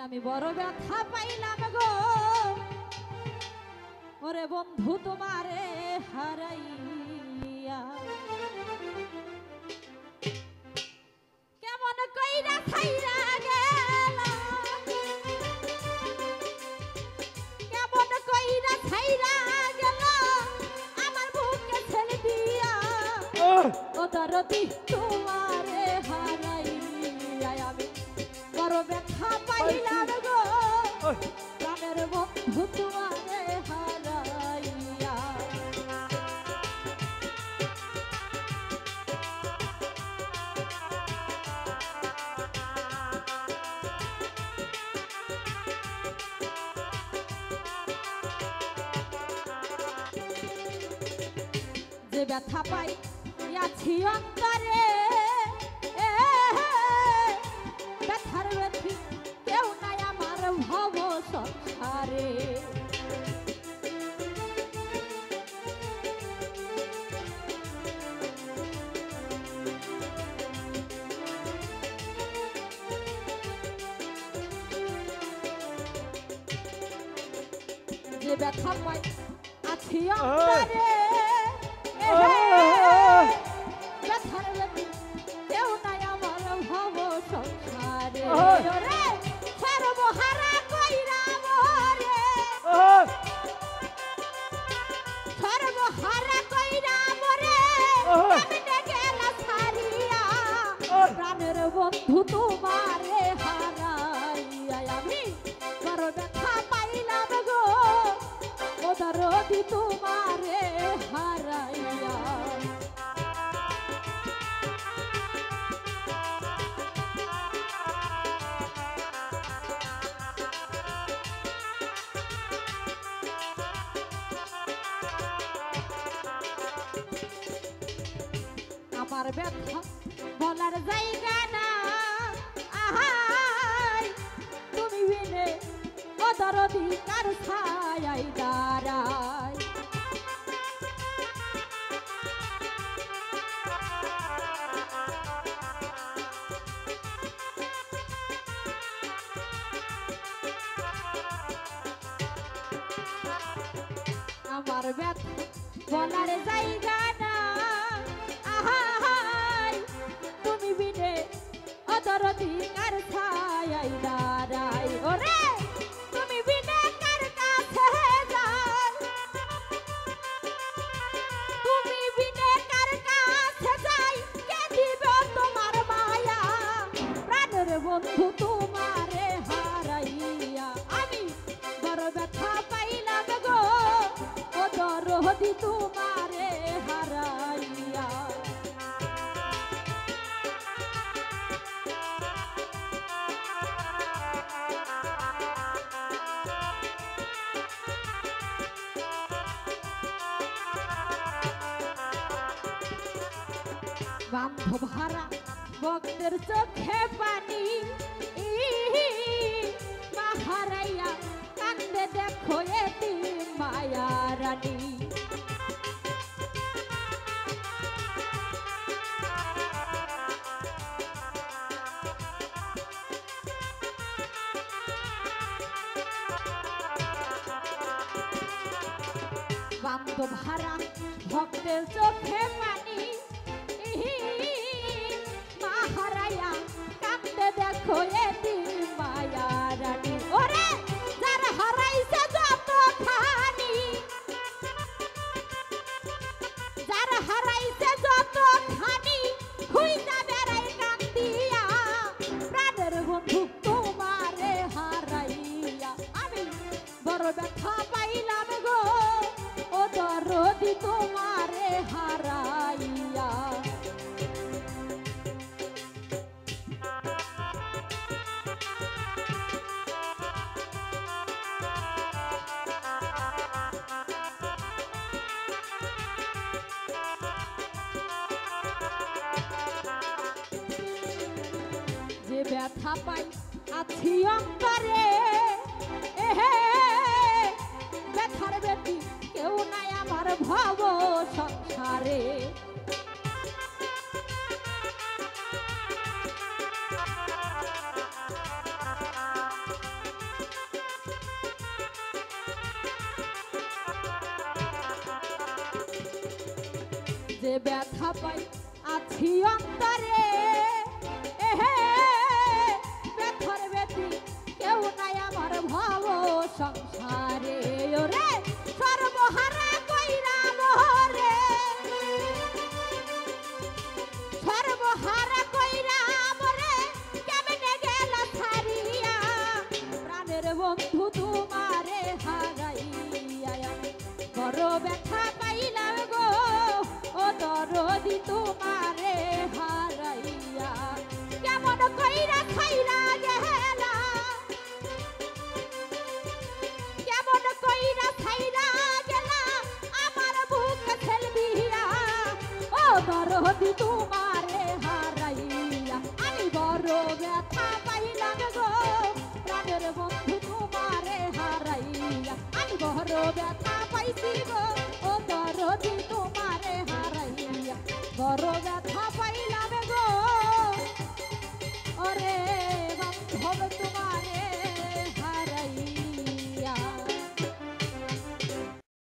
আমি বড় ব্যথা পাইলাম গো ওরে বন্ধু তোমারে হারাইয়া কেমন কইরা ছাইরা গেল কেমন কইরা ছাইরা গেল আমার বুকে ছেড়ে দিয়া ও দরদি তোমারে হারাইয়া আমি বড় ব্যথা পাইলাম গো প্রাণের বন্ধু তোমারে হারাইয়া যে ব্যথা পাই আছি অন্তরে ব্যথার ব্যথি কেউ নাই আমার ভব সংসারে যে ব্যথা পাই আছি অন্তরে ব্যথার ব্যথি কেউ নাই আমার ভব সংসারে সর্বহারা কইরা মরে সর্বহারা কইরা মরে কেমনে গেল ছাড়িয়া প্রাণের বন্ধু তোমারে হারাইয়া আমি বড় ব্যথা পাইলাম গো ও দরদি তোমারে হারাইয়া আমার ব্যথা বলার জায়গা না আহাই তুমি বিনে ও দরদি কার ছায়ায় দাঁড়াই আমার ব্যথা বলার জায়গা না আহাই তুমি বিনে ও দরদি কার ছায়ায় দাঁড়াই ওরে তুমি বিনে কার কাছে যাই তুমি বিনে কার কাছে যাই কে দিবে তোমার মায়া প্রাণের বন্ধু তোমারে হারাইয়া আমি বড় ব্যথা পাইলাম গো ও দরদি তোমারে হারাইয়া বান্ধব হারা ভক্তের চোখে পানি মা হারাইয়া কান্দে দেখো এতিম মায়া রানী বান্ধব হারা ভক্তের চোখে পানি মা হারাইয়া কান্দে দেখো এতিম মায়া রানী ওরে যার হারাইছে যত খানি যার হারাইছে যত খানি খুইজা বেড়াই কান্দিয়া প্রাণের বন্ধু তোমারে হারাইয়া আমি বড় ব্যথা পাইলাম গো ও দরদি তোমারে হারাইয়া যে ব্যথা পাই আছি অন্তরে ব্যথার ব্যথি কেউ নাই আমার ভব সংসারে যে ব্যথা পাই আছি অন্তরে এহে ব্যথার ব্যথি কেউ নাই আমার ভব সংসারে ওরে সর্বহারা কইরা মোরে সর্বহারা কইরা মোরে কেমনে গেল ছাড়িয়া প্রাণের বন্ধু তোমারে হারাইয়া আমি বড় ব্যথা পাইলাম গো ও দরদি তোমারে হারাইয়া কেমন কইরা খাইরা গেলা কেমন কইরা খাইরা গেলা আমার বুক ছেলবিয়া ও দরদি তোমারে হারাইয়া আমি বড় ব্যথা পাইলাম গো প্রাণের বন্ধু তোমারে হারাইয়া আমি বড় ব্যথা পাইছি গো ও দরদি তোমারে হারাইয়া বড় ব্যথা